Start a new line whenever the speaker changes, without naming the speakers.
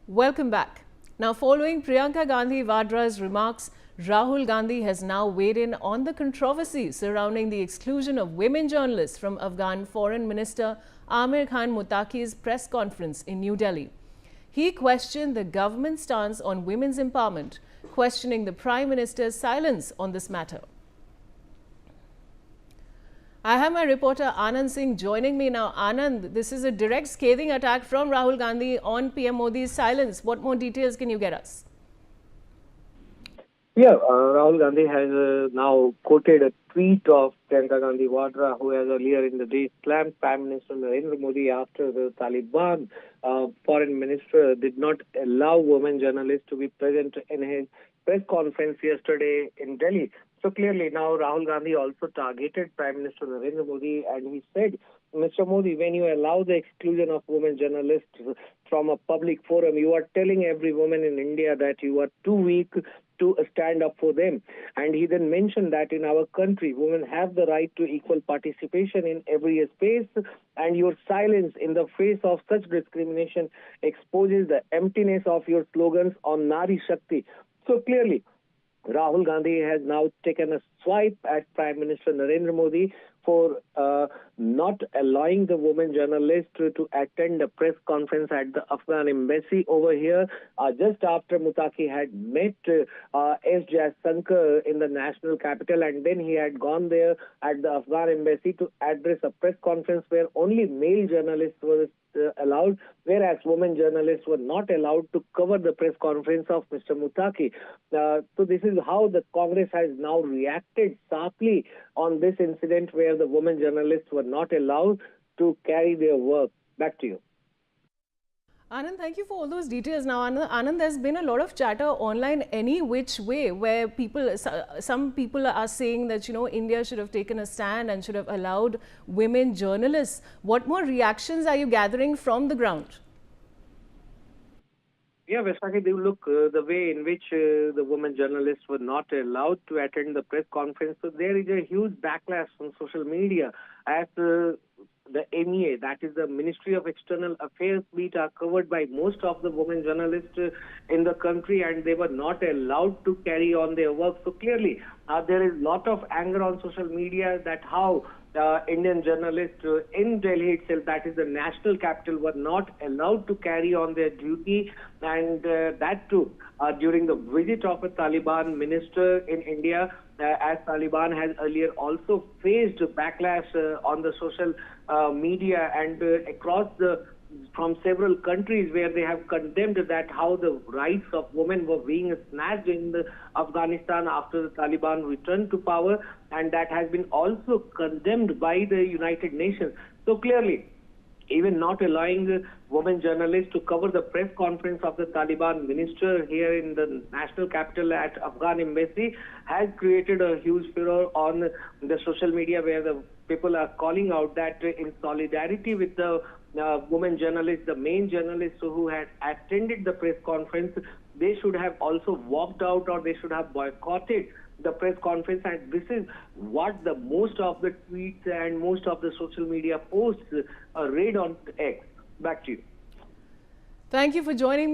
Welcome back. Now, following Priyanka Gandhi Vadra's remarks, Rahul Gandhi has now weighed in on the controversy surrounding the exclusion of women journalists from Afghan Foreign Minister Amir Muttaqi's press conference in New Delhi. He questioned the government's stance on women's empowerment, questioning the Prime Minister's silence on this matter. I have my reporter Anand Singh joining me now. Anand, this is a direct scathing attack from Rahul Gandhi on PM Modi's silence. What more details can you get us?
Rahul Gandhi has now quoted a tweet of Priyanka Gandhi Vadra, who has earlier in the day slammed Prime Minister Narendra Modi after the Taliban foreign minister did not allow women journalists to be present in his press conference yesterday in Delhi. So clearly now Rahul Gandhi also targeted Prime Minister Narendra Modi, and he said, Mr. Modi, when you allow the exclusion of women journalists from a public forum, you are telling every woman in India that you are too weak to stand up for them. And he then mentioned that in our country, women have the right to equal participation in every space, and your silence in the face of such discrimination exposes the emptiness of your slogans on Nari Shakti. So clearly, Rahul Gandhi has now taken a swipe at Prime Minister Narendra Modi for not allowing the women journalist to attend a press conference at the Afghan embassy over here just after Muttaqi had met S. Jaishankar in the national capital, and then he had gone there at the Afghan embassy to address a press conference where only male journalists were allowed, whereas women journalists were not allowed to cover the press conference of Mr. Muttaqi. So this is how the Congress has now reacted sharply on this incident where the women journalists were not allowed to carry their work. Back to you.
Anand, thank you for all those details. Now, Anand, there's been a lot of chatter online any which way where some people are saying that, India should have taken a stand and should have allowed women journalists. What more reactions are you gathering from the ground?
Yeah, Vaishakhi, look, the way in which the women journalists were not allowed to attend the press conference, so there is a huge backlash on social media as the MEA, that is the Ministry of External Affairs beat, are covered by most of the women journalists in the country, and they were not allowed to carry on their work. So clearly, there is a lot of anger on social media that how Indian journalists in Delhi itself, that is the national capital, were not allowed to carry on their duty, and that too during the visit of a Taliban minister in India, as Taliban has earlier also faced backlash on the social media and from several countries where they have condemned that how the rights of women were being snatched in Afghanistan after the Taliban returned to power, and that has been also condemned by the United Nations. So clearly, even not allowing the women journalists to cover the press conference of the Taliban minister here in the national capital at Afghan embassy has created a huge furor on the social media, where the people are calling out that in solidarity with the women journalists, the main journalists who had attended the press conference, they should have also walked out, or they should have boycotted the press conference. And this is what the most of the tweets and most of the social media posts read on X. Back to you.
Thank you for joining me.